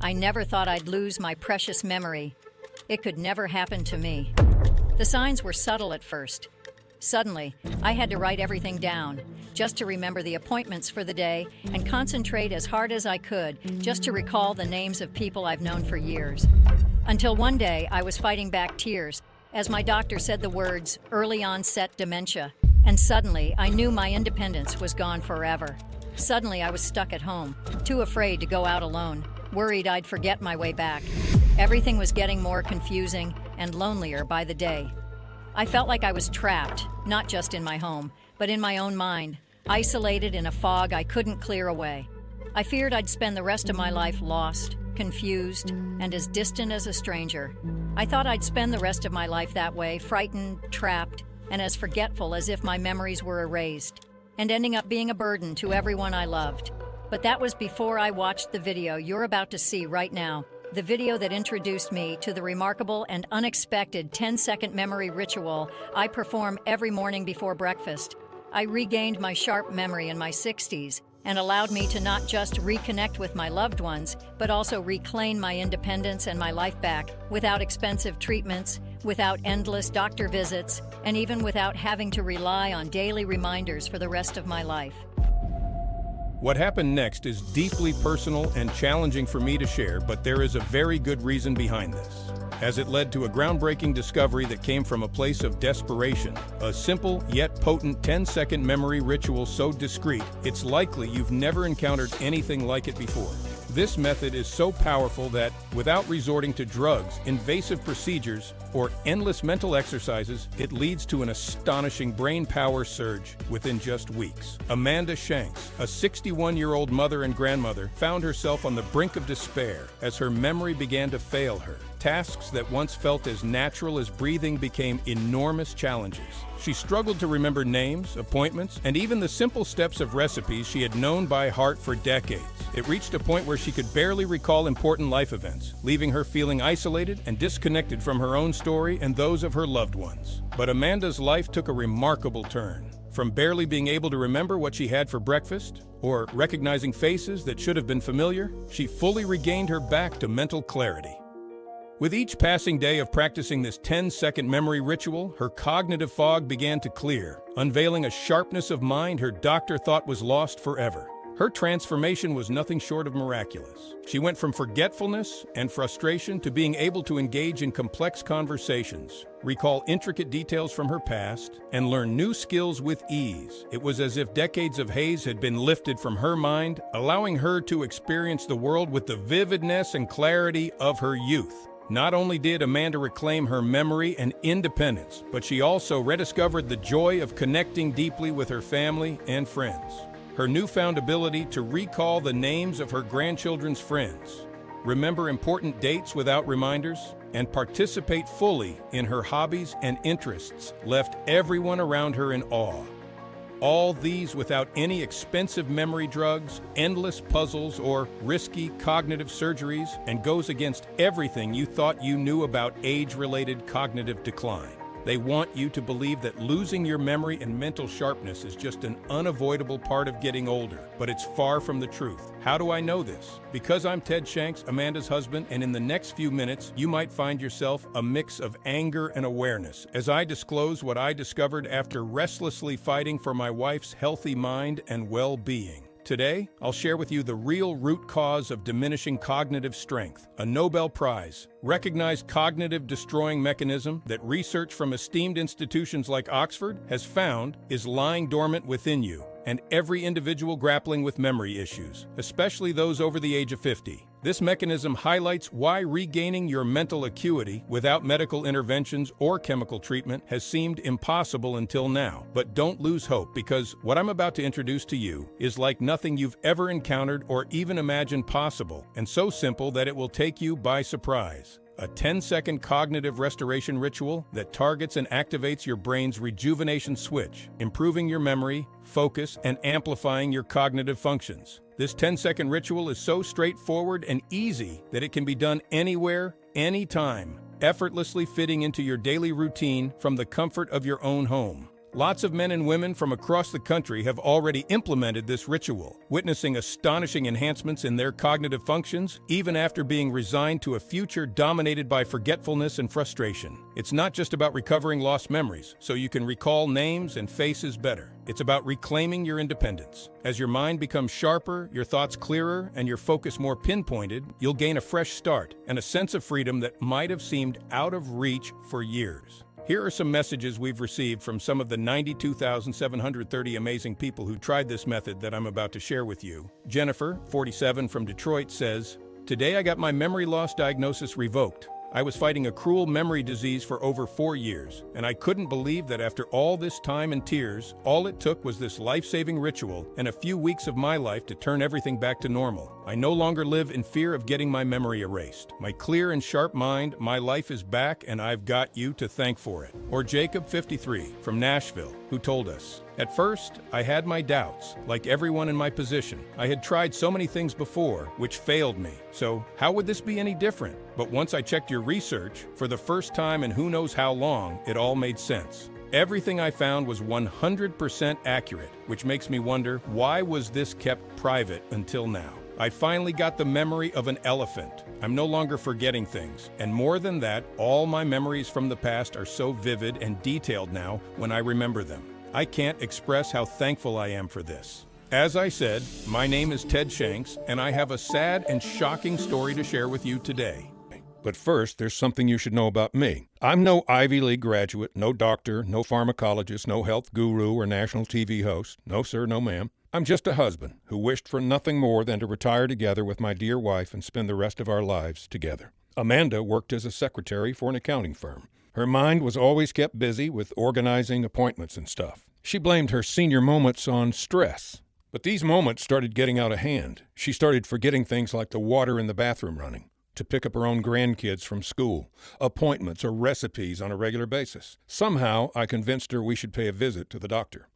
I never thought I'd lose my precious memory. It could never happen to me. The signs were subtle at first. Suddenly, I had to write everything down, just to remember the appointments for the day and concentrate as hard as I could just to recall the names of people I've known for years. Until one day, I was fighting back tears as my doctor said the words, early onset dementia, and suddenly I knew my independence was gone forever. Suddenly I was stuck at home, too afraid to go out alone, worried I'd forget my way back. Everything was getting more confusing and lonelier by the day. I felt like I was trapped, not just in my home, but in my own mind, isolated in a fog I couldn't clear away. I feared I'd spend the rest of my life lost, confused, and as distant as a stranger. I thought I'd spend the rest of my life that way, frightened, trapped, and as forgetful as if my memories were erased, and ending up being a burden to everyone I loved. But that was before I watched the video you're about to see right now, the video that introduced me to the remarkable and unexpected 10-second memory ritual I perform every morning before breakfast. I regained my sharp memory in my 60s and allowed me to not just reconnect with my loved ones, but also reclaim my independence and my life back without expensive treatments, without endless doctor visits, and even without having to rely on daily reminders for the rest of my life. What happened next is deeply personal and challenging for me to share, but there is a very good reason behind this, as it led to a groundbreaking discovery that came from a place of desperation. A simple yet potent 10-second memory ritual so discreet, it's likely you've never encountered anything like it before. This method is so powerful that, without resorting to drugs, invasive procedures, or endless mental exercises, it leads to an astonishing brain power surge within just weeks. Amanda Shanks, a 61-year-old mother and grandmother, found herself on the brink of despair as her memory began to fail her. Tasks that once felt as natural as breathing became enormous challenges. She struggled to remember names, appointments, and even the simple steps of recipes she had known by heart for decades. It reached a point where she could barely recall important life events, leaving her feeling isolated and disconnected from her own story and those of her loved ones. But Amanda's life took a remarkable turn. From barely being able to remember what she had for breakfast, or recognizing faces that should have been familiar, she fully regained her back to mental clarity. With each passing day of practicing this 10-second memory ritual, her cognitive fog began to clear, unveiling a sharpness of mind her doctor thought was lost forever. Her transformation was nothing short of miraculous. She went from forgetfulness and frustration to being able to engage in complex conversations, recall intricate details from her past, and learn new skills with ease. It was as if decades of haze had been lifted from her mind, allowing her to experience the world with the vividness and clarity of her youth. Not only did Amanda reclaim her memory and independence, but she also rediscovered the joy of connecting deeply with her family and friends. Her newfound ability to recall the names of her grandchildren's friends, remember important dates without reminders, and participate fully in her hobbies and interests left everyone around her in awe. All these without any expensive memory drugs, endless puzzles, or risky cognitive surgeries, and goes against everything you thought you knew about age-related cognitive decline. They want you to believe that losing your memory and mental sharpness is just an unavoidable part of getting older, but it's far from the truth. How do I know this? Because I'm Ted Shanks, Amanda's husband, and in the next few minutes, you might find yourself a mix of anger and awareness as I disclose what I discovered after restlessly fighting for my wife's healthy mind and well-being. Today, I'll share with you the real root cause of diminishing cognitive strength, a Nobel Prize, recognized cognitive-destroying mechanism that research from esteemed institutions like Oxford has found is lying dormant within you and every individual grappling with memory issues, especially those over the age of 50. This mechanism highlights why regaining your mental acuity without medical interventions or chemical treatment has seemed impossible until now. But don't lose hope, because what I'm about to introduce to you is like nothing you've ever encountered or even imagined possible, and so simple that it will take you by surprise. A 10-second cognitive restoration ritual that targets and activates your brain's rejuvenation switch, improving your memory, focus, and amplifying your cognitive functions. This 10-second ritual is so straightforward and easy that it can be done anywhere, anytime, effortlessly fitting into your daily routine from the comfort of your own home. Lots of men and women from across the country have already implemented this ritual, witnessing astonishing enhancements in their cognitive functions, even after being resigned to a future dominated by forgetfulness and frustration. It's not just about recovering lost memories, so you can recall names and faces better. It's about reclaiming your independence. As your mind becomes sharper, your thoughts clearer, and your focus more pinpointed, you'll gain a fresh start and a sense of freedom that might have seemed out of reach for years. Here are some messages we've received from some of the 92,730 amazing people who tried this method that I'm about to share with you. Jennifer, 47, from Detroit says, "Today I got my memory loss diagnosis revoked. I was fighting a cruel memory disease for over 4 years, and I couldn't believe that after all this time and tears, all it took was this life-saving ritual and a few weeks of my life to turn everything back to normal. I no longer live in fear of getting my memory erased. My clear and sharp mind, my life is back, and I've got you to thank for it." Or Jacob, 53, from Nashville, who told us, "At first, I had my doubts, like everyone in my position. I had tried so many things before, which failed me. So how would this be any different? But once I checked your research, for the first time in who knows how long, it all made sense. Everything I found was 100% accurate, which makes me wonder, why was this kept private until now? I finally got the memory of an elephant. I'm no longer forgetting things. And more than that, all my memories from the past are so vivid and detailed now when I remember them. I can't express how thankful I am for this." As I said, my name is Ted Shanks, and I have a sad and shocking story to share with you today. But first, there's something you should know about me. I'm no Ivy League graduate, no doctor, no pharmacologist, no health guru or national TV host. No, sir, no, ma'am. I'm just a husband who wished for nothing more than to retire together with my dear wife and spend the rest of our lives together. Amanda worked as a secretary for an accounting firm. Her mind was always kept busy with organizing appointments and stuff. She blamed her senior moments on stress. But these moments started getting out of hand. She started forgetting things like the water in the bathroom running, to pick up her own grandkids from school, appointments or recipes on a regular basis. Somehow, I convinced her we should pay a visit to the doctor.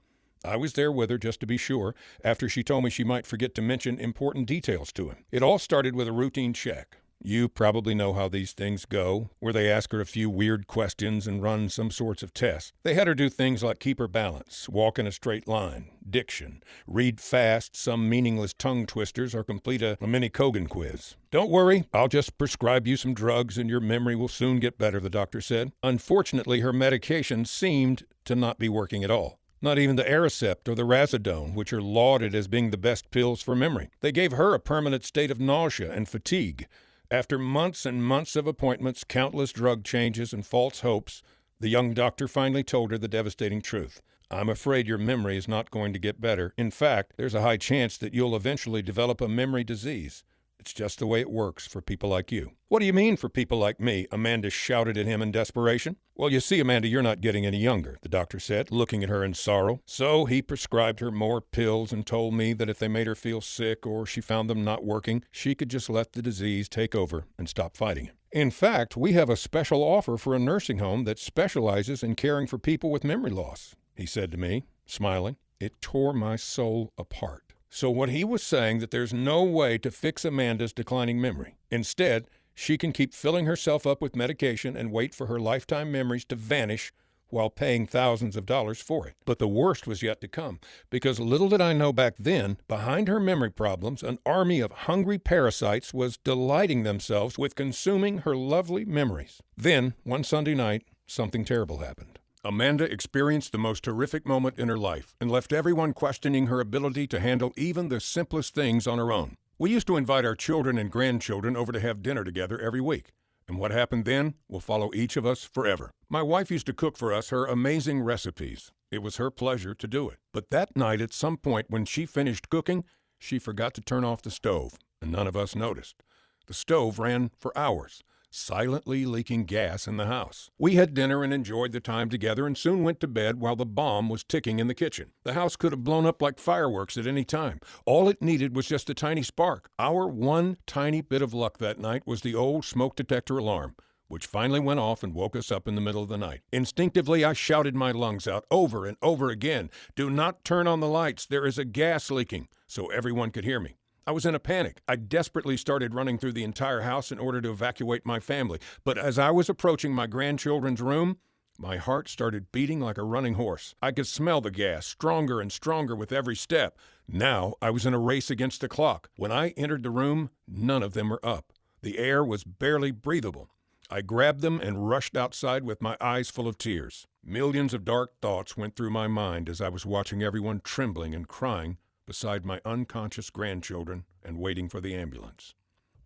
I was there with her just to be sure, after she told me she might forget to mention important details to him. It all started with a routine check. You probably know how these things go, where they ask her a few weird questions and run some sorts of tests. They had her do things like keep her balance, walk in a straight line, diction, read fast, some meaningless tongue twisters, or complete a mini Kogan quiz. "Don't worry, I'll just prescribe you some drugs and your memory will soon get better," the doctor said. Unfortunately, her medication seemed to not be working at all. Not even the Aricept or the Razodone, which are lauded as being the best pills for memory. They gave her a permanent state of nausea and fatigue. After months and months of appointments, countless drug changes, and false hopes, the young doctor finally told her the devastating truth. "I'm afraid your memory is not going to get better. In fact, there's a high chance that you'll eventually develop a memory disease. It's just the way it works for people like you." "What do you mean for people like me?" Amanda shouted at him in desperation. "Well, you see, Amanda, you're not getting any younger," the doctor said, looking at her in sorrow. So he prescribed her more pills and told me that if they made her feel sick or she found them not working, she could just let the disease take over and stop fighting it. "In fact, we have a special offer for a nursing home that specializes in caring for people with memory loss," he said to me, smiling. It tore my soul apart. So what he was saying, that there's no way to fix Amanda's declining memory. Instead, she can keep filling herself up with medication and wait for her lifetime memories to vanish while paying thousands of dollars for it. But the worst was yet to come, because little did I know back then, behind her memory problems, an army of hungry parasites was delighting themselves with consuming her lovely memories. Then, one Sunday night, something terrible happened. Amanda experienced the most horrific moment in her life and left everyone questioning her ability to handle even the simplest things on her own. We used to invite our children and grandchildren over to have dinner together every week. And what happened then will follow each of us forever. My wife used to cook for us her amazing recipes. It was her pleasure to do it. But that night, at some point when she finished cooking, she forgot to turn off the stove, and none of us noticed. The stove ran for hours, silently leaking gas in the house. We had dinner and enjoyed the time together and soon went to bed while the bomb was ticking in the kitchen. The house could have blown up like fireworks at any time. All it needed was just a tiny spark. Our one tiny bit of luck that night was the old smoke detector alarm, which finally went off and woke us up in the middle of the night. Instinctively, I shouted my lungs out over and over again, "Do not turn on the lights. There is a gas leaking," so everyone could hear me. I was in a panic. I desperately started running through the entire house in order to evacuate my family. But as I was approaching my grandchildren's room, My heart started beating like a running horse. I could smell the gas, stronger and stronger with every step. Now I was in a race against the clock. When I entered the room, none of them were up. The air was barely breathable. I grabbed them and rushed outside with my eyes full of tears. Millions of dark thoughts went through my mind as I was watching everyone trembling and crying beside my unconscious grandchildren and waiting for the ambulance.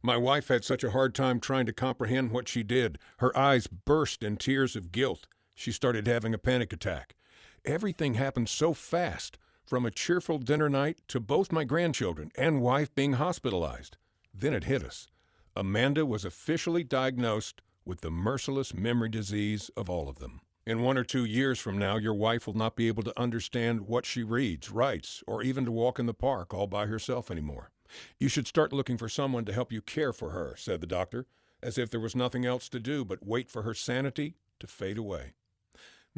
My wife had such a hard time trying to comprehend what she did. Her eyes burst in tears of guilt. She started having a panic attack. Everything happened so fast, from a cheerful dinner night to both my grandchildren and wife being hospitalized. Then it hit us. Amanda was officially diagnosed with the merciless memory disease of all of them. In 1 or 2 years from now, your wife will not be able to understand what she reads, writes, or even to walk in the park all by herself anymore. You should start looking for someone to help you care for her, said the doctor, as if there was nothing else to do but wait for her sanity to fade away.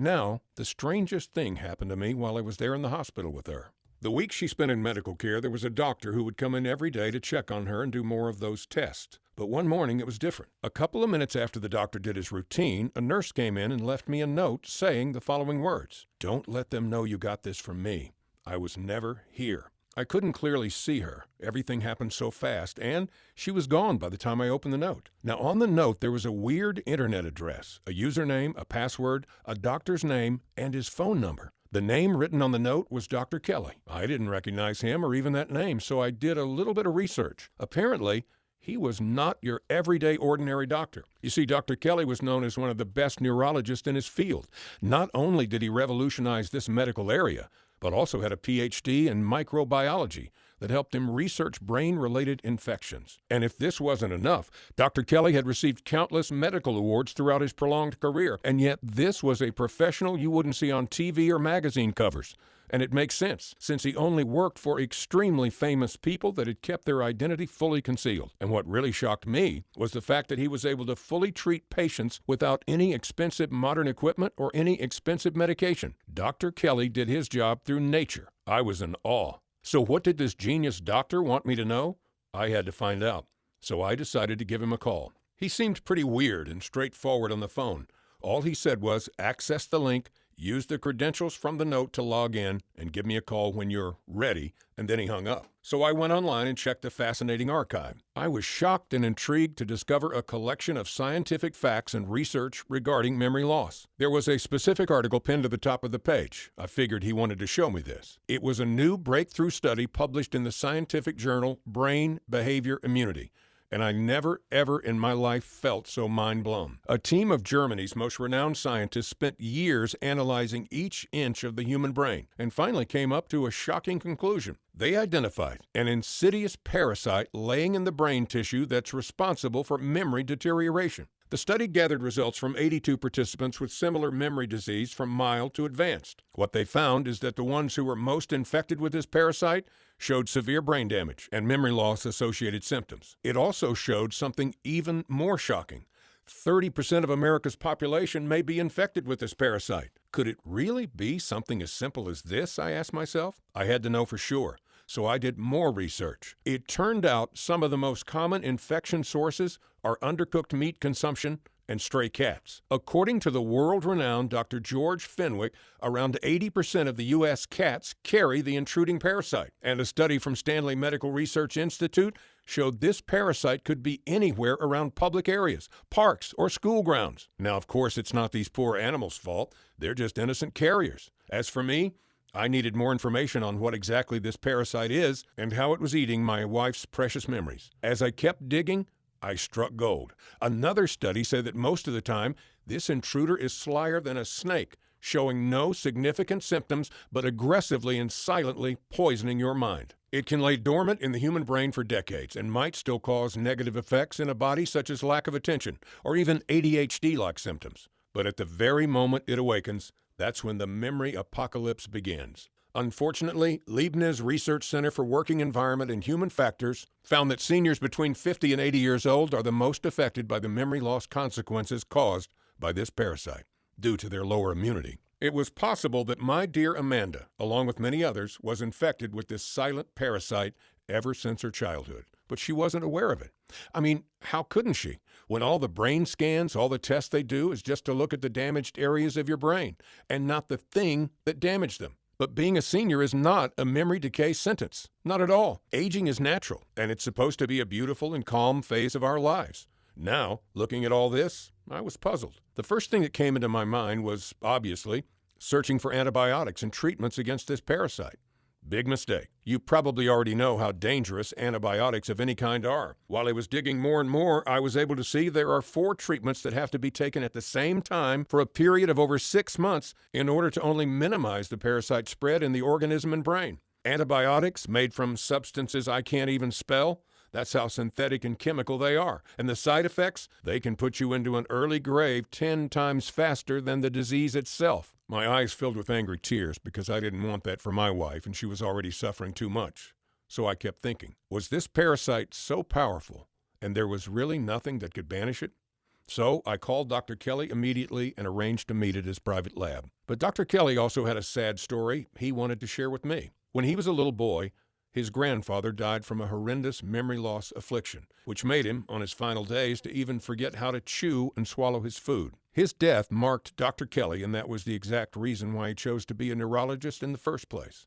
Now, the strangest thing happened to me while I was there in the hospital with her. The week she spent in medical care, there was a doctor who would come in every day to check on her and do more of those tests. But one morning it was different. A couple of minutes after the doctor did his routine, a nurse came in and left me a note saying the following words: "Don't let them know you got this from me. I was never here." I couldn't clearly see her. Everything happened so fast, and she was gone by the time I opened the note. Now, on the note, there was a weird internet address, a username, a password, a doctor's name, and his phone number. The name written on the note was Dr. Kelly. I didn't recognize him or even that name, so I did a little bit of research. Apparently, he was not your everyday ordinary doctor. You see, Dr. Kelly was known as one of the best neurologists in his field. Not only did he revolutionize this medical area, but also had a PhD in microbiology that helped him research brain-related infections. And if this wasn't enough, Dr. Kelly had received countless medical awards throughout his prolonged career, and yet this was a professional you wouldn't see on TV or magazine covers. And it makes sense, since he only worked for extremely famous people that had kept their identity fully concealed. And what really shocked me was the fact that he was able to fully treat patients without any expensive modern equipment or any expensive medication. Dr. Kelly did his job through nature. I was in awe. So what did this genius doctor want me to know? I had to find out. So I decided to give him a call. He seemed pretty weird and straightforward on the phone. All he said was, access the link, use the credentials from the note to log in, and give me a call when you're ready, and then he hung up. So I went online and checked the fascinating archive. I was shocked and intrigued to discover a collection of scientific facts and research regarding memory loss. There was a specific article pinned to the top of the page. I figured he wanted to show me this. It was a new breakthrough study published in the scientific journal Brain Behavior Immunity. And I never, ever in my life felt so mind-blown. A team of Germany's most renowned scientists spent years analyzing each inch of the human brain and finally came up to a shocking conclusion. They identified an insidious parasite laying in the brain tissue that's responsible for memory deterioration. The study gathered results from 82 participants with similar memory disease from mild to advanced. What they found is that the ones who were most infected with this parasite showed severe brain damage and memory loss associated symptoms. It also showed something even more shocking. 30% of America's population may be infected with this parasite. Could it really be something as simple as this, I asked myself? I had to know for sure. So I did more research. It turned out some of the most common infection sources are undercooked meat consumption and stray cats. According to the world-renowned Dr. George Fenwick, around 80% of the U.S. cats carry the intruding parasite. And a study from Stanley Medical Research Institute showed this parasite could be anywhere around public areas, parks, or school grounds. Now, of course, it's not these poor animals' fault. They're just innocent carriers. As for me, I needed more information on what exactly this parasite is and how it was eating my wife's precious memories. As I kept digging, I struck gold. Another study said that most of the time, this intruder is slyer than a snake, showing no significant symptoms, but aggressively and silently poisoning your mind. It can lay dormant in the human brain for decades and might still cause negative effects in a body such as lack of attention or even ADHD-like symptoms. But at the very moment it awakens, that's when the memory apocalypse begins. Unfortunately, Leibniz Research Center for Working Environment and Human Factors found that seniors between 50 and 80 years old are the most affected by the memory loss consequences caused by this parasite, due to their lower immunity. It was possible that my dear Amanda, along with many others, was infected with this silent parasite ever since her childhood. but she wasn't aware of it. I mean, how couldn't she? When all the brain scans, all the tests they do is just to look at the damaged areas of your brain and not the thing that damaged them. But being a senior is not a memory decay sentence. Not at all. Aging is natural, and it's supposed to be a beautiful and calm phase of our lives. Now, looking at all this, I was puzzled. The first thing that came into my mind was, obviously, searching for antibiotics and treatments against this parasite. Big mistake. You probably already know how dangerous antibiotics of any kind are. While I was digging more and more, I was able to see there are 4 treatments that have to be taken at the same time for a period of over 6 months in order to only minimize the parasite spread in the organism and brain. Antibiotics made from substances I can't even spell? That's how synthetic and chemical they are. And the side effects? They can put you into an early grave 10 times faster than the disease itself. My eyes filled with angry tears because I didn't want that for my wife, and she was already suffering too much. So I kept thinking, was this parasite so powerful, and there was really nothing that could banish it? So I called Dr. Kelly immediately and arranged to meet at his private lab. But Dr. Kelly also had a sad story he wanted to share with me. When he was a little boy, his grandfather died from a horrendous memory loss affliction, which made him, on his final days, to even forget how to chew and swallow his food. His death marked Dr. Kelly, and that was the exact reason why he chose to be a neurologist in the first place.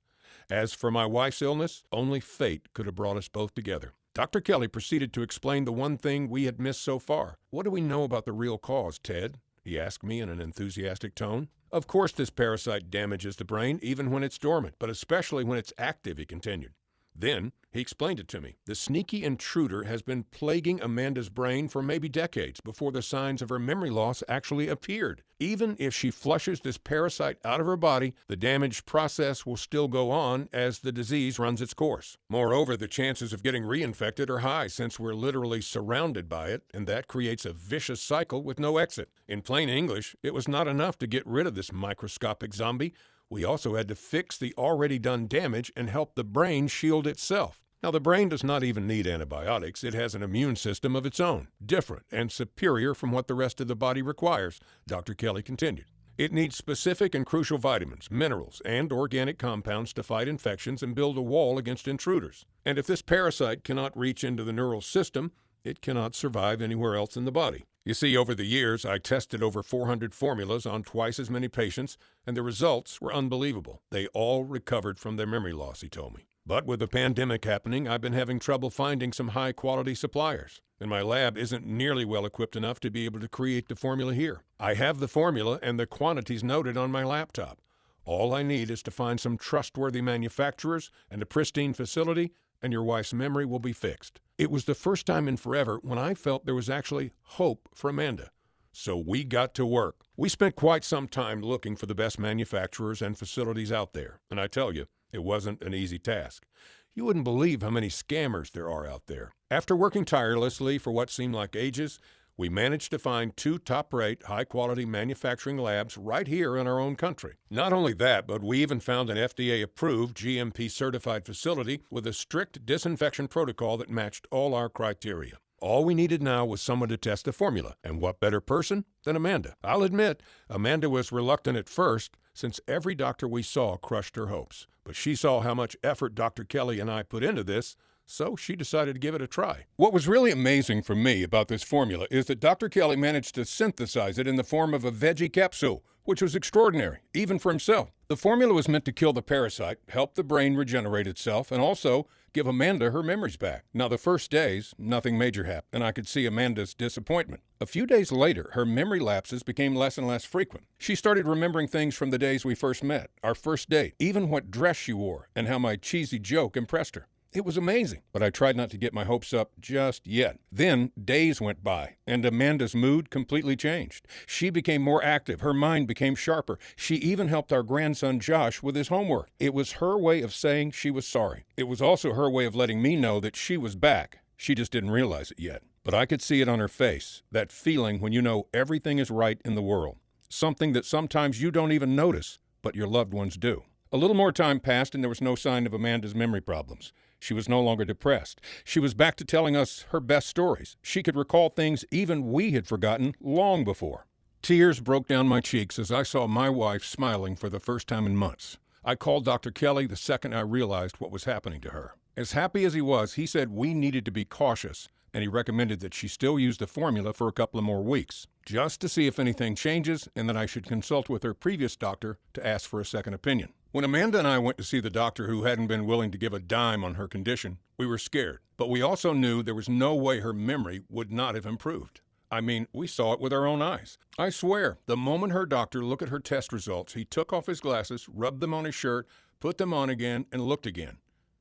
As for my wife's illness, only fate could have brought us both together. Dr. Kelly proceeded to explain the one thing we had missed so far. "What do we know about the real cause, Ted?" he asked me in an enthusiastic tone. "Of course this parasite damages the brain even when it's dormant, but especially when it's active," he continued. Then he explained it to me. The sneaky intruder has been plaguing Amanda's brain for maybe decades before the signs of her memory loss actually appeared. Even if she flushes this parasite out of her body, the damage process will still go on as the disease runs its course. Moreover, the chances of getting reinfected are high since we're literally surrounded by it, and that creates a vicious cycle with no exit. In plain English, it was not enough to get rid of this microscopic zombie. We also had to fix the already done damage and help the brain shield itself. Now, the brain does not even need antibiotics. It has an immune system of its own, different and superior from what the rest of the body requires, Dr. Kelly continued. It needs specific and crucial vitamins, minerals, and organic compounds to fight infections and build a wall against intruders. And if this parasite cannot reach into the neural system, it cannot survive anywhere else in the body. You see, over the years, I tested over 400 formulas on twice as many patients, and the results were unbelievable. They all recovered from their memory loss, he told me. But with the pandemic happening, I've been having trouble finding some high-quality suppliers, and my lab isn't nearly well equipped enough to be able to create the formula here. I have the formula and the quantities noted on my laptop. All I need is to find some trustworthy manufacturers and a pristine facility, and your wife's memory will be fixed. It was the first time in forever when I felt there was actually hope for Amanda. So we got to work. We spent quite some time looking for the best manufacturers and facilities out there, and I tell you, it wasn't an easy task. You wouldn't believe how many scammers there are out there. After working tirelessly for what seemed like ages, we managed to find 2 top-rate, high-quality manufacturing labs right here in our own country. Not only that, but we even found an FDA-approved, GMP-certified facility with a strict disinfection protocol that matched all our criteria. All we needed now was someone to test the formula, and what better person than Amanda? I'll admit, Amanda was reluctant at first, since every doctor we saw crushed her hopes. But she saw how much effort Dr. Kelly and I put into this, so she decided to give it a try. What was really amazing for me about this formula is that Dr. Kelly managed to synthesize it in the form of a veggie capsule, which was extraordinary, even for himself. The formula was meant to kill the parasite, help the brain regenerate itself, and also give Amanda her memories back. Now, the first days, nothing major happened, and I could see Amanda's disappointment. A few days later, her memory lapses became less and less frequent. She started remembering things from the days we first met, our first date, even what dress she wore, and how my cheesy joke impressed her. It was amazing, but I tried not to get my hopes up just yet. Then days went by, and Amanda's mood completely changed. She became more active. Her mind became sharper. She even helped our grandson Josh with his homework. It was her way of saying she was sorry. It was also her way of letting me know that she was back. She just didn't realize it yet. But I could see it on her face, that feeling when you know everything is right in the world. Something that sometimes you don't even notice, but your loved ones do. A little more time passed, and there was no sign of Amanda's memory problems. She was no longer depressed. She was back to telling us her best stories. She could recall things even we had forgotten long before. Tears broke down my cheeks as I saw my wife smiling for the first time in months. I called Dr. Kelly the second I realized what was happening to her. As happy as he was, he said we needed to be cautious, and he recommended that she still use the formula for a couple of more weeks, just to see if anything changes, and that I should consult with her previous doctor to ask for a second opinion. When Amanda and I went to see the doctor who hadn't been willing to give a dime on her condition, we were scared, but we also knew there was no way her memory would not have improved. I mean, we saw it with our own eyes. I swear, the moment her doctor looked at her test results, he took off his glasses, rubbed them on his shirt, put them on again, and looked again.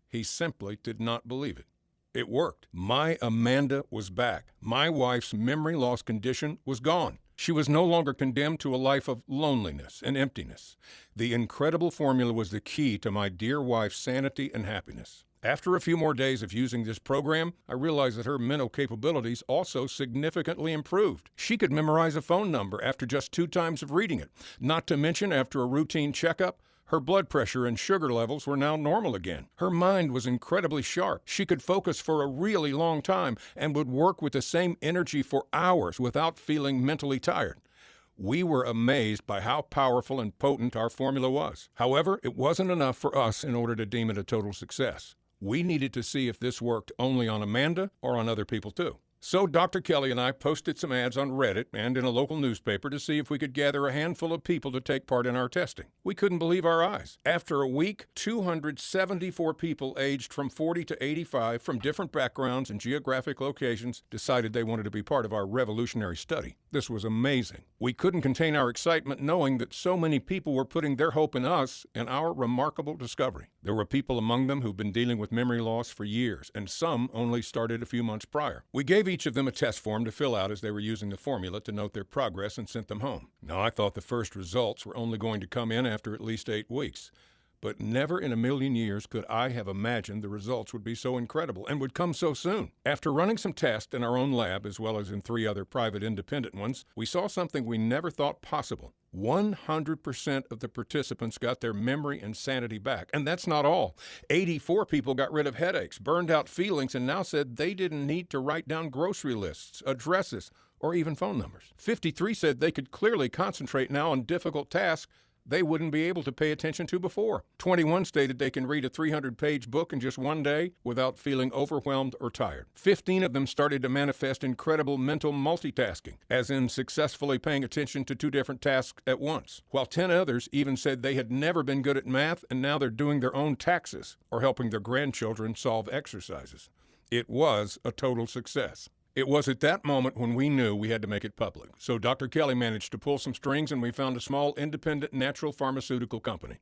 He simply did not believe it. It worked. My Amanda was back. My wife's memory loss condition was gone. She was no longer condemned to a life of loneliness and emptiness. The incredible formula was the key to my dear wife's sanity and happiness. After a few more days of using this program, I realized that her mental capabilities also significantly improved. She could memorize a phone number after just 2 times of reading it. Not to mention, after a routine checkup, her blood pressure and sugar levels were now normal again. Her mind was incredibly sharp. She could focus for a really long time and would work with the same energy for hours without feeling mentally tired. We were amazed by how powerful and potent our formula was. However, it wasn't enough for us in order to deem it a total success. We needed to see if this worked only on Amanda or on other people too. So Dr. Kelly and I posted some ads on Reddit and in a local newspaper to see if we could gather a handful of people to take part in our testing. We couldn't believe our eyes. After a week, 274 people aged from 40 to 85 from different backgrounds and geographic locations decided they wanted to be part of our revolutionary study. This was amazing. We couldn't contain our excitement knowing that so many people were putting their hope in us and our remarkable discovery. There were people among them who've been dealing with memory loss for years, and some only started a few months prior. We gave each of them a test form to fill out as they were using the formula to note their progress and sent them home. Now, I thought the first results were only going to come in after at least 8 weeks. But never in a million years could I have imagined the results would be so incredible and would come so soon. After running some tests in our own lab, as well as in 3 other private independent ones, we saw something we never thought possible. 100% of the participants got their memory and sanity back. And that's not all. 84 people got rid of headaches, burned out feelings, and now said they didn't need to write down grocery lists, addresses, or even phone numbers. 53 said they could clearly concentrate now on difficult tasks they wouldn't be able to pay attention to before. 21 stated they can read a 300-page book in just 1 day without feeling overwhelmed or tired. 15 of them started to manifest incredible mental multitasking, as in successfully paying attention to 2 different tasks at once, while 10 others even said they had never been good at math and now they're doing their own taxes or helping their grandchildren solve exercises. It was a total success. It was at that moment when we knew we had to make it public. So Dr. Kelly managed to pull some strings and we found a small independent natural pharmaceutical company.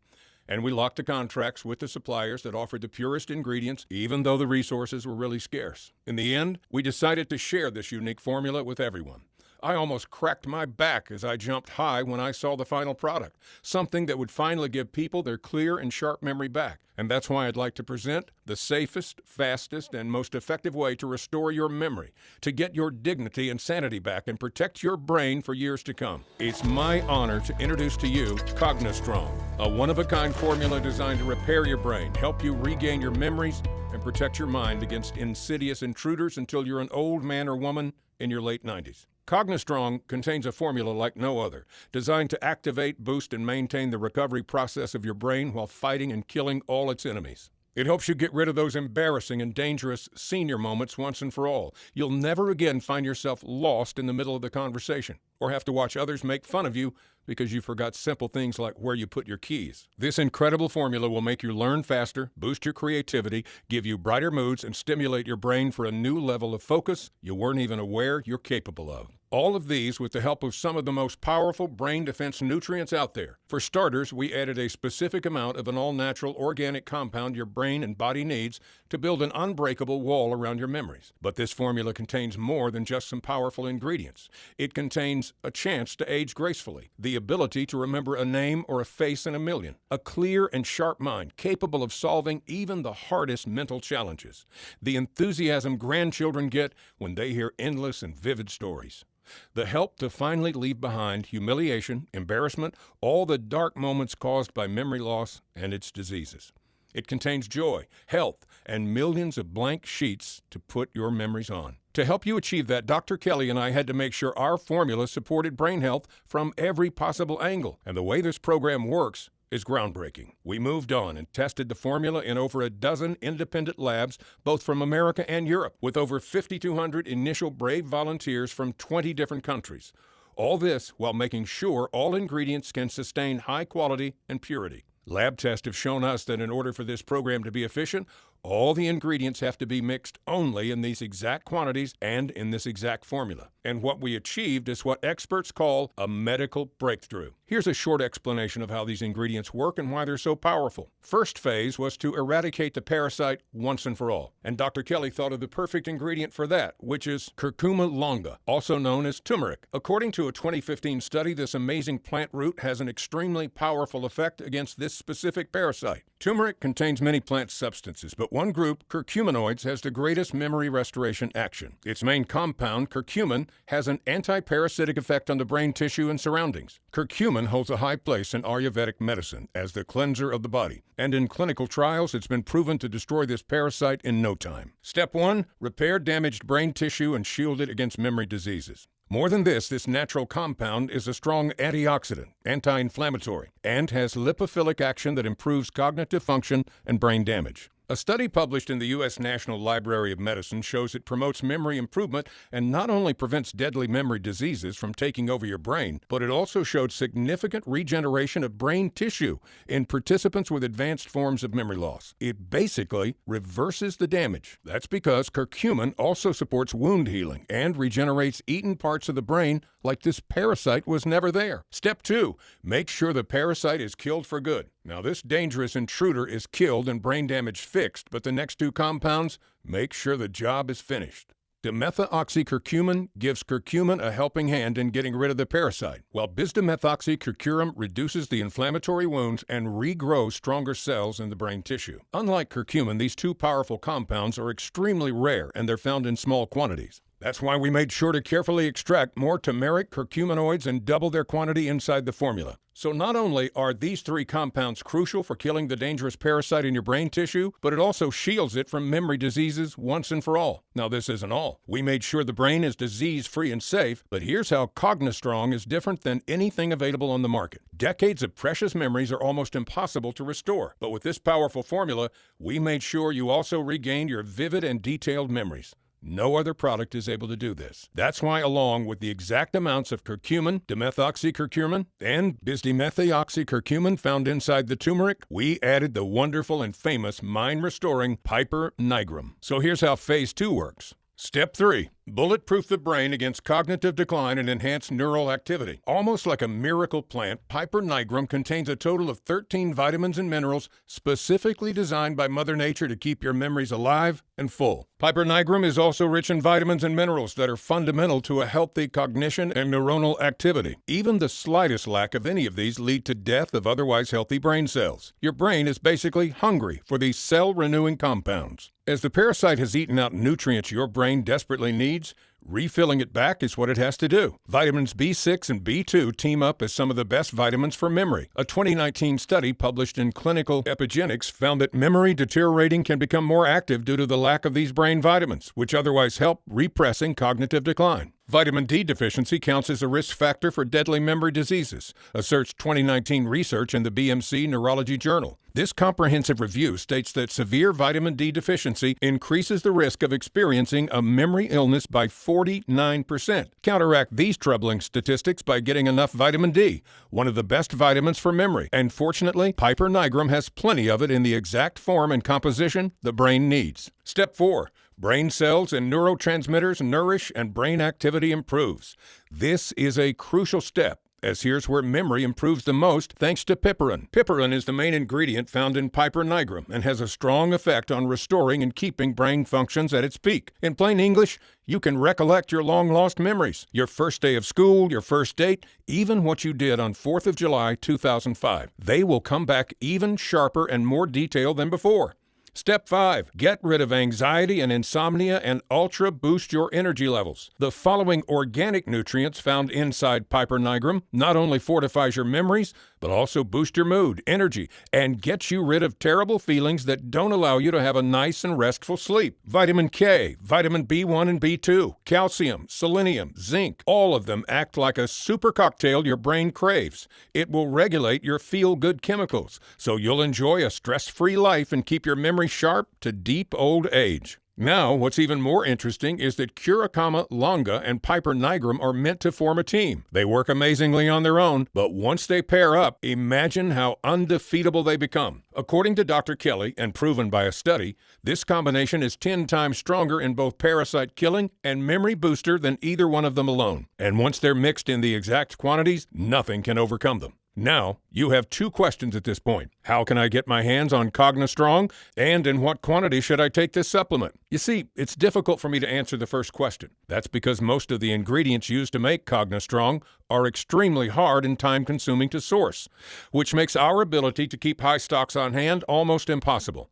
And we locked the contracts with the suppliers that offered the purest ingredients, even though the resources were really scarce. In the end, we decided to share this unique formula with everyone. I almost cracked my back as I jumped high when I saw the final product, something that would finally give people their clear and sharp memory back. And that's why I'd like to present the safest, fastest, and most effective way to restore your memory, to get your dignity and sanity back, and protect your brain for years to come. It's my honor to introduce to you Cognistrong, a one-of-a-kind formula designed to repair your brain, help you regain your memories, and protect your mind against insidious intruders until you're an old man or woman in your late 90s. Cognistrong contains a formula like no other, designed to activate, boost, and maintain the recovery process of your brain while fighting and killing all its enemies. It helps you get rid of those embarrassing and dangerous senior moments once and for all. You'll never again find yourself lost in the middle of the conversation or have to watch others make fun of you because you forgot simple things like where you put your keys. This incredible formula will make you learn faster, boost your creativity, give you brighter moods, and stimulate your brain for a new level of focus you weren't even aware you're capable of. All of these with the help of some of the most powerful brain defense nutrients out there. For starters, we added a specific amount of an all-natural organic compound your brain and body needs to build an unbreakable wall around your memories. But this formula contains more than just some powerful ingredients. It contains a chance to age gracefully, the ability to remember a name or a face in a million, a clear and sharp mind capable of solving even the hardest mental challenges, the enthusiasm grandchildren get when they hear endless and vivid stories, the help to finally leave behind humiliation, embarrassment, all the dark moments caused by memory loss and its diseases. It contains joy, health, and millions of blank sheets to put your memories on. To help you achieve that, Dr. Kelly and I had to make sure our formula supported brain health from every possible angle. And the way this program works, is groundbreaking. We moved on and tested the formula in over a dozen independent labs, both from America and Europe, with over 5,200 initial brave volunteers from 20 different countries. All this while making sure all ingredients can sustain high quality and purity. Lab tests have shown us that in order for this program to be efficient, all the ingredients have to be mixed only in these exact quantities and in this exact formula. And what we achieved is what experts call a medical breakthrough. Here's a short explanation of how these ingredients work and why they're so powerful. First phase was to eradicate the parasite once and for all. And Dr. Kelly thought of the perfect ingredient for that, which is curcuma longa, also known as turmeric. According to a 2015 study, this amazing plant root has an extremely powerful effect against this specific parasite. Turmeric contains many plant substances, but one group, curcuminoids, has the greatest memory restoration action. Its main compound, curcumin, has an anti-parasitic effect on the brain tissue and surroundings. Curcumin holds a high place in Ayurvedic medicine as the cleanser of the body, and in clinical trials it's been proven to destroy this parasite in no time. Step 1. Repair damaged brain tissue and shield it against memory diseases. More than this natural compound is a strong antioxidant, anti-inflammatory, and has lipophilic action that improves cognitive function and brain damage. A study published in the U.S. National Library of Medicine shows it promotes memory improvement and not only prevents deadly memory diseases from taking over your brain, but it also showed significant regeneration of brain tissue in participants with advanced forms of memory loss. It basically reverses the damage. That's because curcumin also supports wound healing and regenerates eaten parts of the brain like this parasite was never there. Step 2. Make sure the parasite is killed for good. Now, this dangerous intruder is killed and brain damage fixed, but the next two compounds make sure the job is finished. Dimethoxycurcumin gives curcumin a helping hand in getting rid of the parasite, while bisdimethoxycurcumin reduces the inflammatory wounds and regrows stronger cells in the brain tissue. Unlike curcumin, these two powerful compounds are extremely rare and they're found in small quantities. That's why we made sure to carefully extract more turmeric curcuminoids and double their quantity inside the formula. So not only are these three compounds crucial for killing the dangerous parasite in your brain tissue, but it also shields it from memory diseases once and for all. Now, this isn't all. We made sure the brain is disease-free and safe, but here's how Cognistrong is different than anything available on the market. Decades of precious memories are almost impossible to restore, but with this powerful formula, we made sure you also regained your vivid and detailed memories. No other product is able to do this. That's why, along with the exact amounts of curcumin, dimethoxycurcumin, and bisdimethoxycurcumin found inside the turmeric, we added the wonderful and famous mind-restoring Piper nigrum. So here's how Phase 2 works. Step 3. Bulletproof the brain against cognitive decline and enhance neural activity. Almost like a miracle plant, Piper nigrum contains a total of 13 vitamins and minerals specifically designed by Mother Nature to keep your memories alive and full. Piper nigrum is also rich in vitamins and minerals that are fundamental to a healthy cognition and neuronal activity. Even the slightest lack of any of these lead to death of otherwise healthy brain cells. Your brain is basically hungry for these cell-renewing compounds. As the parasite has eaten out nutrients your brain desperately needs, refilling it back is what it has to do. Vitamins B6 and B2 team up as some of the best vitamins for memory. A 2019 study published in Clinical Epigenetics found that memory deteriorating can become more active due to the lack of these brain vitamins, which otherwise help repressing cognitive decline. Vitamin D deficiency counts as a risk factor for deadly memory diseases, asserts 2019 research in the BMC Neurology Journal. This comprehensive review states that severe vitamin D deficiency increases the risk of experiencing a memory illness by 49%. Counteract these troubling statistics by getting enough vitamin D, one of the best vitamins for memory. And fortunately, Piper nigrum has plenty of it in the exact form and composition the brain needs. Step 4. Brain cells and neurotransmitters nourish and brain activity improves. This is a crucial step, as here's where memory improves the most thanks to piperin. Piperin is the main ingredient found in Piper nigrum and has a strong effect on restoring and keeping brain functions at its peak. In plain English, you can recollect your long-lost memories, your first day of school, your first date, even what you did on 4th of July, 2005. They will come back even sharper and more detailed than before. Step 5. Get rid of anxiety and insomnia and ultra boost your energy levels. The following organic nutrients found inside Piper nigrum not only fortifies your memories, but also boost your mood, energy, and get you rid of terrible feelings that don't allow you to have a nice and restful sleep. Vitamin K, vitamin B1 and B2, calcium, selenium, zinc, all of them act like a super cocktail your brain craves. It will regulate your feel-good chemicals, so you'll enjoy a stress-free life and keep your memory sharp to deep old age. Now, what's even more interesting is that Curacama longa and Piper nigrum are meant to form a team. They work amazingly on their own, but once they pair up, imagine how undefeatable they become. According to Dr. Kelly, and proven by a study, this combination is 10 times stronger in both parasite killing and memory booster than either one of them alone. And once they're mixed in the exact quantities, nothing can overcome them. Now, you have 2 questions at this point. How can I get my hands on Cognistrong? And in what quantity should I take this supplement? You see, it's difficult for me to answer the first question. That's because most of the ingredients used to make Cognistrong are extremely hard and time-consuming to source, which makes our ability to keep high stocks on hand almost impossible.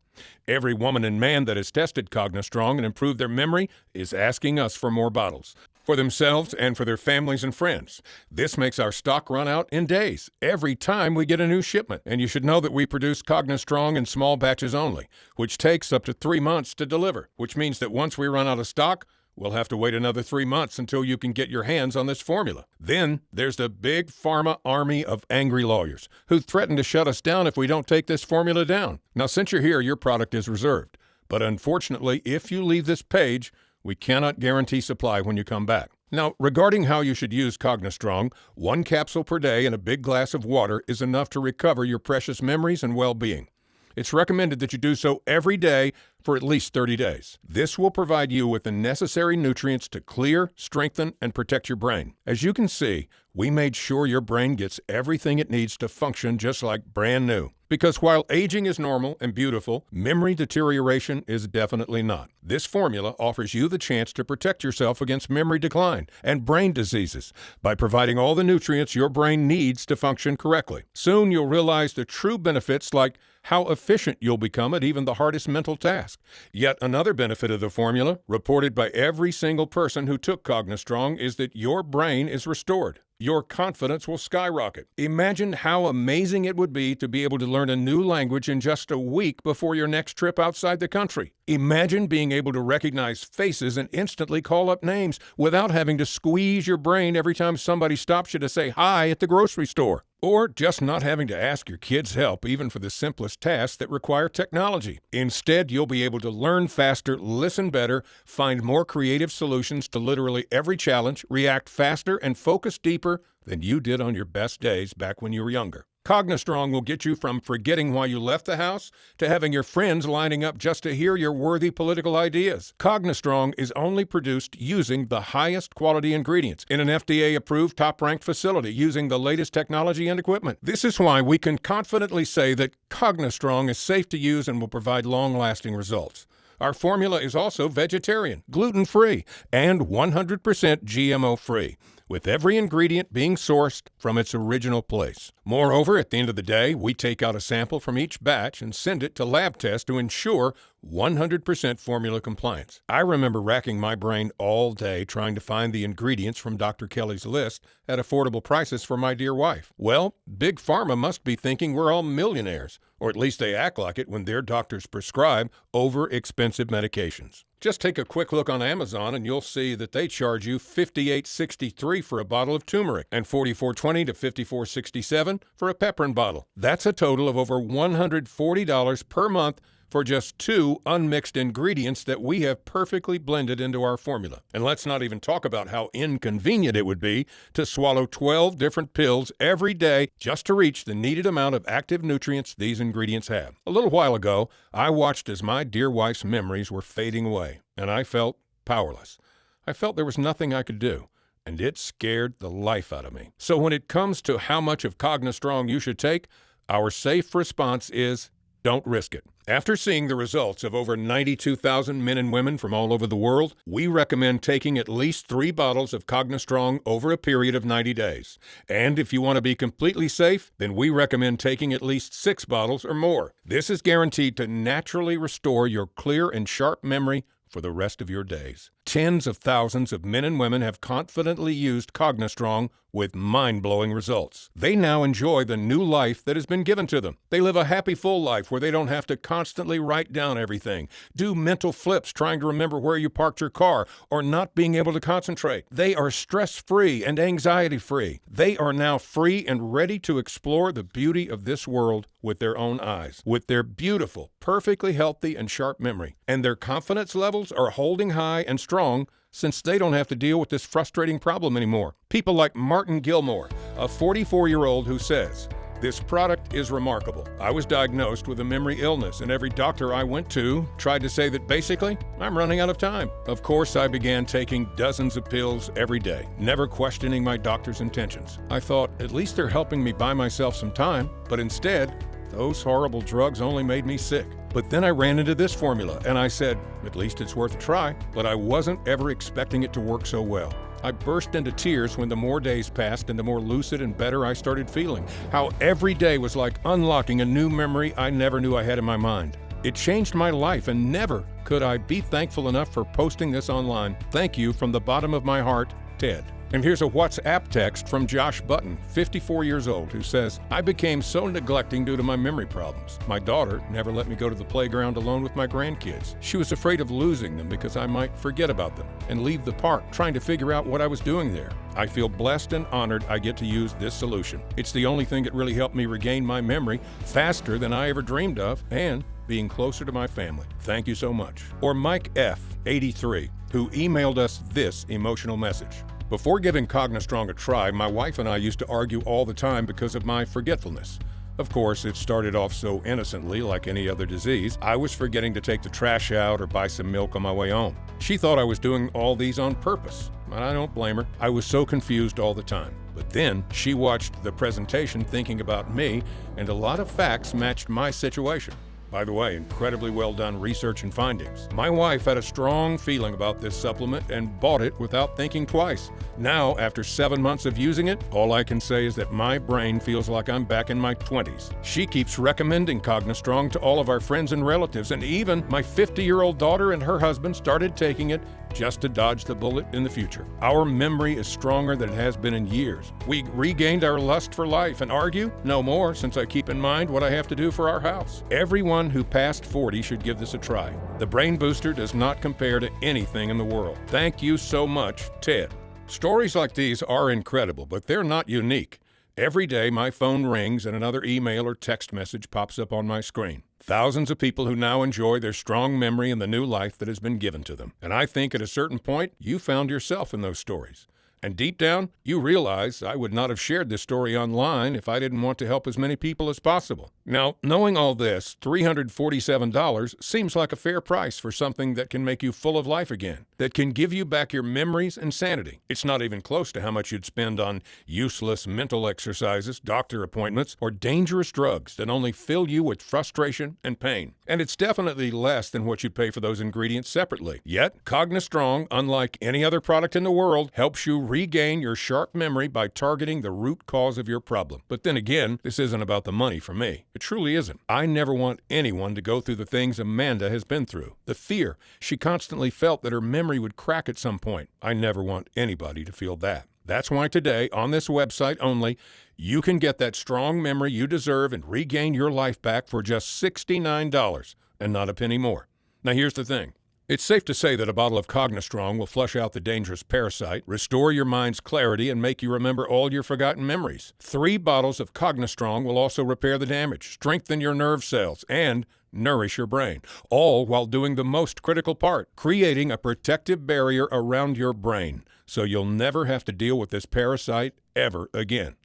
Every woman and man that has tested Cognistrong and improved their memory is asking us for more bottles, for themselves and for their families and friends. This makes our stock run out in days, every time we get a new shipment. And you should know that we produce Cognistrong in small batches only, which takes up to 3 months to deliver, which means that once we run out of stock, we'll have to wait another 3 months until you can get your hands on this formula. Then there's the big pharma army of angry lawyers who threaten to shut us down if we don't take this formula down. Now, since you're here, your product is reserved. But unfortunately, if you leave this page, we cannot guarantee supply when you come back. Now, regarding how you should use Cognistrong, 1 capsule per day and a big glass of water is enough to recover your precious memories and well-being. It's recommended that you do so every day for at least 30 days. This will provide you with the necessary nutrients to clear, strengthen, and protect your brain. As you can see, we made sure your brain gets everything it needs to function just like brand new. Because while aging is normal and beautiful, memory deterioration is definitely not. This formula offers you the chance to protect yourself against memory decline and brain diseases by providing all the nutrients your brain needs to function correctly. Soon you'll realize the true benefits, like how efficient you'll become at even the hardest mental task. Yet another benefit of the formula, reported by every single person who took Cognistrong, is that your brain is restored. Your confidence will skyrocket. Imagine how amazing it would be to be able to learn a new language in just a week before your next trip outside the country. Imagine being able to recognize faces and instantly call up names without having to squeeze your brain every time somebody stops you to say hi at the grocery store. Or just not having to ask your kids' help even for the simplest tasks that require technology. Instead, you'll be able to learn faster, listen better, find more creative solutions to literally every challenge, react faster, and focus deeper than you did on your best days back when you were younger. Cognistrong will get you from forgetting why you left the house to having your friends lining up just to hear your worthy political ideas. Cognistrong is only produced using the highest quality ingredients in an FDA-approved top-ranked facility using the latest technology and equipment. This is why we can confidently say that Cognistrong is safe to use and will provide long-lasting results. Our formula is also vegetarian, gluten-free, and 100% GMO-free, with every ingredient being sourced from its original place. Moreover, at the end of the day, we take out a sample from each batch and send it to lab test to ensure 100% formula compliance. I remember racking my brain all day trying to find the ingredients from Dr. Kelly's list at affordable prices for my dear wife. Well, Big Pharma must be thinking we're all millionaires, or at least they act like it when their doctors prescribe over-expensive medications. Just take a quick look on Amazon and you'll see that they charge you $58.63 for a bottle of turmeric and $44.20 to $54.67 for a pepperin bottle. That's a total of over $140 per month for just 2 unmixed ingredients that we have perfectly blended into our formula. And let's not even talk about how inconvenient it would be to swallow 12 different pills every day just to reach the needed amount of active nutrients these ingredients have. A little while ago, I watched as my dear wife's memories were fading away, and I felt powerless. I felt there was nothing I could do, and it scared the life out of me. So when it comes to how much of Cognistrong you should take, our safe response is don't risk it. After seeing the results of over 92,000 men and women from all over the world, we recommend taking at least 3 bottles of Cognistrong over a period of 90 days. And if you want to be completely safe, then we recommend taking at least 6 bottles or more. This is guaranteed to naturally restore your clear and sharp memory for the rest of your days. Tens of thousands of men and women have confidently used Cognistrong with mind-blowing results. They now enjoy the new life that has been given to them. They live a happy, full life where they don't have to constantly write down everything, do mental flips trying to remember where you parked your car, or not being able to concentrate. They are stress-free and anxiety-free. They are now free and ready to explore the beauty of this world with their own eyes, with their beautiful, perfectly healthy and sharp memory. And their confidence levels are holding high and strong since they don't have to deal with this frustrating problem anymore. People like Martin Gilmore, a 44-year-old who says, "This product is remarkable. I was diagnosed with a memory illness, and every doctor I went to tried to say that basically, I'm running out of time. Of course, I began taking dozens of pills every day, never questioning my doctor's intentions. I thought, at least they're helping me buy myself some time, but instead, those horrible drugs only made me sick. But then I ran into this formula, and I said, at least it's worth a try, but I wasn't ever expecting it to work so well. I burst into tears when the more days passed and the more lucid and better I started feeling. How every day was like unlocking a new memory I never knew I had in my mind. It changed my life, and never could I be thankful enough for posting this online. Thank you from the bottom of my heart, Ted." And here's a WhatsApp text from Josh Button, 54 years old, who says, "I became so neglecting due to my memory problems. My daughter never let me go to the playground alone with my grandkids. She was afraid of losing them because I might forget about them and leave the park trying to figure out what I was doing there. I feel blessed and honored I get to use this solution. It's the only thing that really helped me regain my memory faster than I ever dreamed of, and being closer to my family. Thank you so much." Or Mike F., 83, who emailed us this emotional message. "Before giving Cognistrong a try, my wife and I used to argue all the time because of my forgetfulness. Of course, it started off so innocently, like any other disease. I was forgetting to take the trash out or buy some milk on my way home. She thought I was doing all these on purpose, and I don't blame her. I was so confused all the time. But then she watched the presentation thinking about me, and a lot of facts matched my situation. By the way, incredibly well done research and findings. My wife had a strong feeling about this supplement and bought it without thinking twice. Now, after 7 months of using it, all I can say is that my brain feels like I'm back in my 20s. She keeps recommending Cognistrong to all of our friends and relatives, and even my 50-year-old daughter and her husband started taking it just to dodge the bullet in the future. Our memory is stronger than it has been in years. We regained our lust for life and argue no more, since I keep in mind what I have to do for our house. Everyone who passed 40 should give this a try. The Brain Booster does not compare to anything in the world. Thank you so much, Ted." Stories like these are incredible, but they're not unique. Every day, my phone rings and another email or text message pops up on my screen. Thousands of people who now enjoy their strong memory and the new life that has been given to them. And I think at a certain point, you found yourself in those stories. And deep down, you realize I would not have shared this story online if I didn't want to help as many people as possible. Now, knowing all this, $347 seems like a fair price for something that can make you full of life again, that can give you back your memories and sanity. It's not even close to how much you'd spend on useless mental exercises, doctor appointments, or dangerous drugs that only fill you with frustration and pain. And it's definitely less than what you'd pay for those ingredients separately. Yet, Cognistrong, unlike any other product in the world, helps you regain your sharp memory by targeting the root cause of your problem. But then again, this isn't about the money for me. It truly isn't. I never want anyone to go through the things Amanda has been through. The fear she constantly felt that her memory would crack at some point. I never want anybody to feel that. That's why today, on this website only, you can get that strong memory you deserve and regain your life back for just $69 and not a penny more. Now here's the thing. It's safe to say that a bottle of Cognistrong will flush out the dangerous parasite, restore your mind's clarity, and make you remember all your forgotten memories. 3 bottles of Cognistrong will also repair the damage, strengthen your nerve cells, and nourish your brain, all while doing the most critical part, creating a protective barrier around your brain, so you'll never have to deal with this parasite ever again.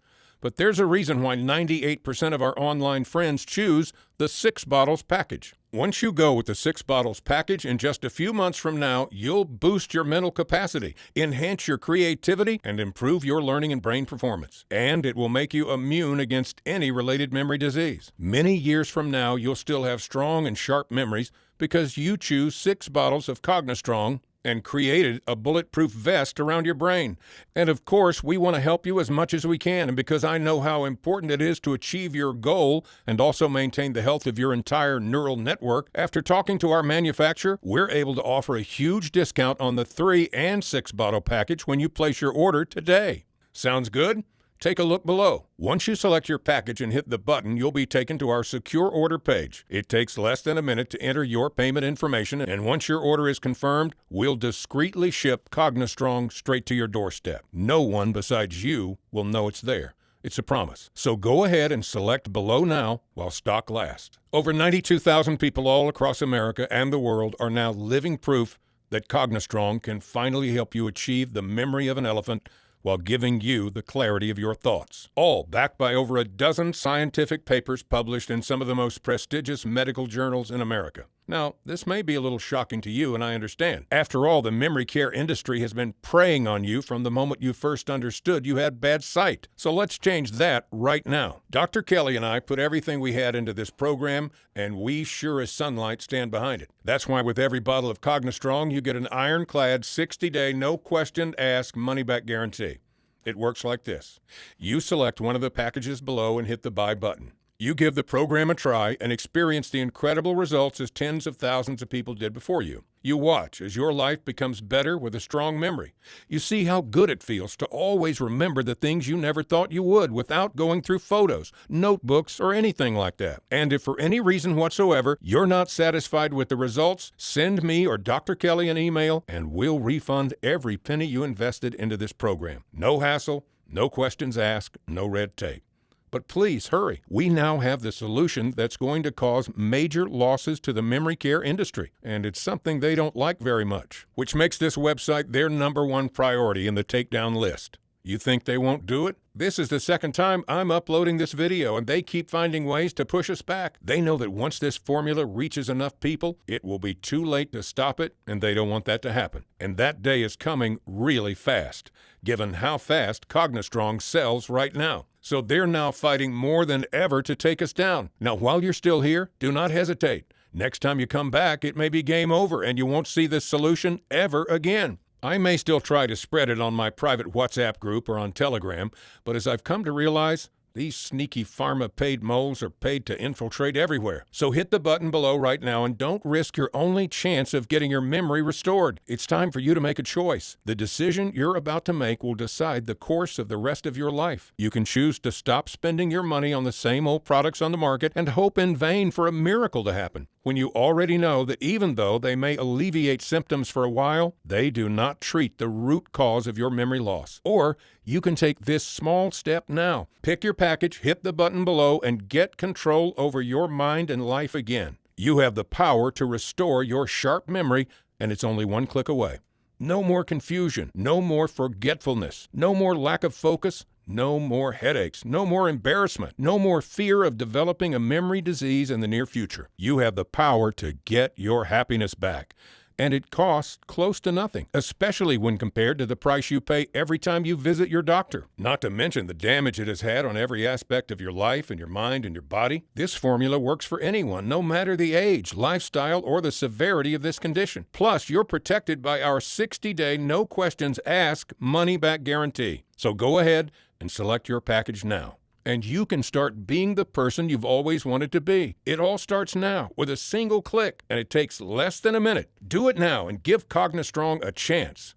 But there's a reason why 98% of our online friends choose the 6 bottles package. Once you go with the 6 bottles package, in just a few months from now, you'll boost your mental capacity, enhance your creativity, and improve your learning and brain performance. And it will make you immune against any related memory disease. Many years from now, you'll still have strong and sharp memories because you choose 6 bottles of Cognistrong and created a bulletproof vest around your brain. And of course, we want to help you as much as we can. And because I know how important it is to achieve your goal and also maintain the health of your entire neural network, after talking to our manufacturer, we're able to offer a huge discount on the 3 and 6 bottle package when you place your order today. Sounds good? Take a look below. Once you select your package and hit the button, you'll be taken to our secure order page. It takes less than a minute to enter your payment information, and once your order is confirmed, we'll discreetly ship Cognistrong straight to your doorstep. No one besides you will know it's there. It's a promise. So go ahead and select below now while stock lasts. Over 92,000 people all across America and the world are now living proof that Cognistrong can finally help you achieve the memory of an elephant while giving you the clarity of your thoughts. All backed by over a dozen scientific papers published in some of the most prestigious medical journals in America. Now, this may be a little shocking to you, and I understand. After all, the memory care industry has been preying on you from the moment you first understood you had bad sight. So let's change that right now. Dr. Kelly and I put everything we had into this program, and we sure as sunlight stand behind it. That's why with every bottle of Cognistrong, you get an ironclad 60-day, no-question-asked money-back guarantee. It works like this. You select one of the packages below and hit the buy button. You give the program a try and experience the incredible results as tens of thousands of people did before you. You watch as your life becomes better with a strong memory. You see how good it feels to always remember the things you never thought you would without going through photos, notebooks, or anything like that. And if for any reason whatsoever you're not satisfied with the results, send me or Dr. Kelly an email and we'll refund every penny you invested into this program. No hassle, no questions asked, no red tape. But please hurry. We now have the solution that's going to cause major losses to the memory care industry, and it's something they don't like very much, which makes this website their #1 priority in the takedown list. You think they won't do it? This is the second time I'm uploading this video, and they keep finding ways to push us back. They know that once this formula reaches enough people, it will be too late to stop it, and they don't want that to happen. And that day is coming really fast, given how fast Cognistrong sells right now. So they're now fighting more than ever to take us down. Now, while you're still here, do not hesitate. Next time you come back, it may be game over, and you won't see this solution ever again. I may still try to spread it on my private WhatsApp group or on Telegram, but as I've come to realize, these sneaky pharma-paid moles are paid to infiltrate everywhere. So hit the button below right now and don't risk your only chance of getting your memory restored. It's time for you to make a choice. The decision you're about to make will decide the course of the rest of your life. You can choose to stop spending your money on the same old products on the market and hope in vain for a miracle to happen, when you already know that even though they may alleviate symptoms for a while, they do not treat the root cause of your memory loss. Or you can take this small step now. Pick your package, hit the button below, and get control over your mind and life again. You have the power to restore your sharp memory, and it's only one click away. No more confusion, no more forgetfulness, no more lack of focus, no more headaches, no more embarrassment, no more fear of developing a memory disease in the near future. You have the power to get your happiness back. And it costs close to nothing, especially when compared to the price you pay every time you visit your doctor. Not to mention the damage it has had on every aspect of your life and your mind and your body. This formula works for anyone, no matter the age, lifestyle, or the severity of this condition. Plus, you're protected by our 60-day, no-questions-asked money-back guarantee. So go ahead and select your package now. And you can start being the person you've always wanted to be. It all starts now with a single click, and it takes less than a minute. Do it now and give Cognistrong a chance.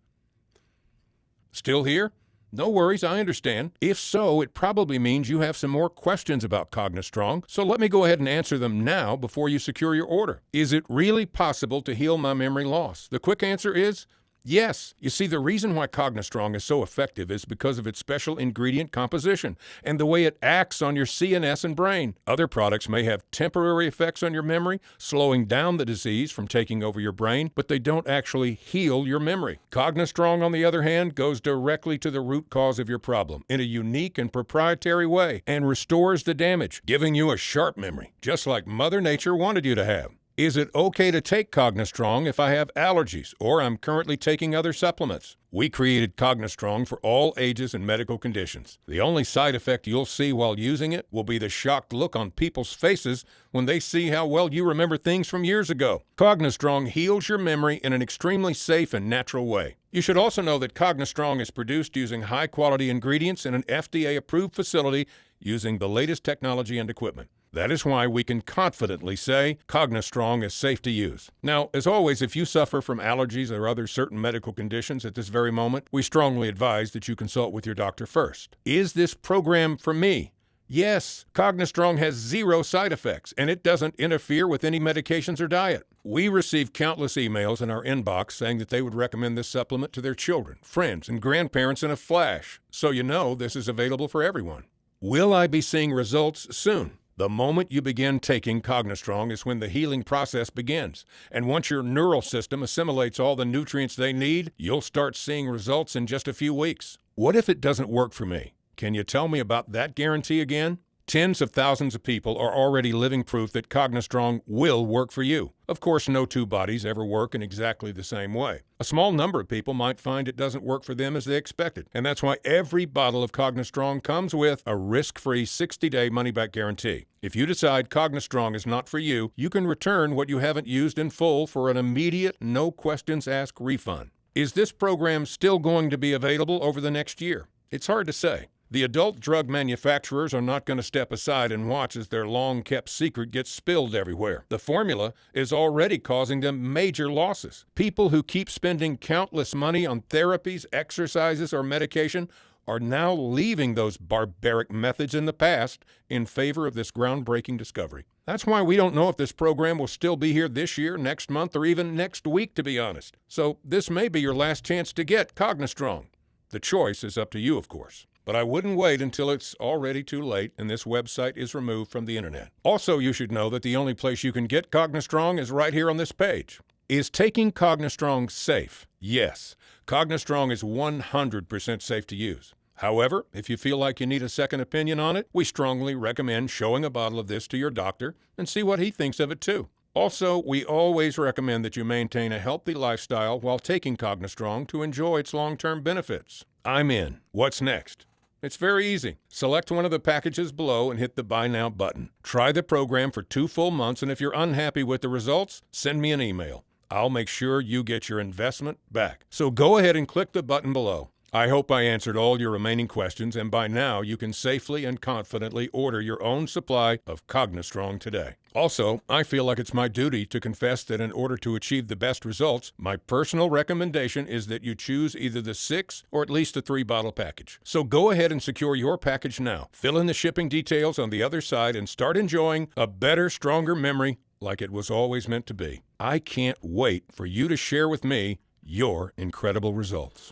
Still here? No worries, I understand. If so, it probably means you have some more questions about Cognistrong, so let me go ahead and answer them now before you secure your order. Is it really possible to heal my memory loss? The quick answer is yes. You see, the reason why Cognistrong is so effective is because of its special ingredient composition and the way it acts on your CNS and brain. Other products may have temporary effects on your memory, slowing down the disease from taking over your brain, but they don't actually heal your memory. Cognistrong, on the other hand, goes directly to the root cause of your problem in a unique and proprietary way and restores the damage, giving you a sharp memory, just like Mother Nature wanted you to have. Is it okay to take Cognistrong if I have allergies or I'm currently taking other supplements? We created Cognistrong for all ages and medical conditions. The only side effect you'll see while using it will be the shocked look on people's faces when they see how well you remember things from years ago. Cognistrong heals your memory in an extremely safe and natural way. You should also know that Cognistrong is produced using high-quality ingredients in an FDA-approved facility using the latest technology and equipment. That is why we can confidently say Cognistrong is safe to use. Now, as always, if you suffer from allergies or other certain medical conditions at this very moment, we strongly advise that you consult with your doctor first. Is this program for me? Yes, Cognistrong has 0 side effects, and it doesn't interfere with any medications or diet. We receive countless emails in our inbox saying that they would recommend this supplement to their children, friends, and grandparents in a flash, so you know this is available for everyone. Will I be seeing results soon? The moment you begin taking Cognistrong is when the healing process begins. And once your neural system assimilates all the nutrients they need, you'll start seeing results in just a few weeks. What if it doesn't work for me? Can you tell me about that guarantee again? Tens of thousands of people are already living proof that Cognistrong will work for you. Of course, no two bodies ever work in exactly the same way. A small number of people might find it doesn't work for them as they expected, and that's why every bottle of Cognistrong comes with a risk-free 60-day money-back guarantee. If you decide Cognistrong is not for you, you can return what you haven't used in full for an immediate, no-questions-asked refund. Is this program still going to be available over the next year? It's hard to say. The adult drug manufacturers are not going to step aside and watch as their long-kept secret gets spilled everywhere. The formula is already causing them major losses. People who keep spending countless money on therapies, exercises, or medication are now leaving those barbaric methods in the past in favor of this groundbreaking discovery. That's why we don't know if this program will still be here this year, next month, or even next week, to be honest. So this may be your last chance to get Cognistrong. The choice is up to you, of course. But I wouldn't wait until it's already too late and this website is removed from the internet. Also, you should know that the only place you can get Cognistrong is right here on this page. Is taking Cognistrong safe? Yes. Cognistrong is 100% safe to use. However, if you feel like you need a second opinion on it, we strongly recommend showing a bottle of this to your doctor and see what he thinks of it too. Also, we always recommend that you maintain a healthy lifestyle while taking Cognistrong to enjoy its long-term benefits. I'm in. What's next? It's very easy. Select one of the packages below and hit the Buy Now button. Try the program for 2 full months, and if you're unhappy with the results, send me an email. I'll make sure you get your investment back. So go ahead and click the button below. I hope I answered all your remaining questions, and by now you can safely and confidently order your own supply of Cognistrong today. Also, I feel like it's my duty to confess that in order to achieve the best results, my personal recommendation is that you choose either the 6 or at least a 3-bottle package. So go ahead and secure your package now. Fill in the shipping details on the other side and start enjoying a better, stronger memory like it was always meant to be. I can't wait for you to share with me your incredible results.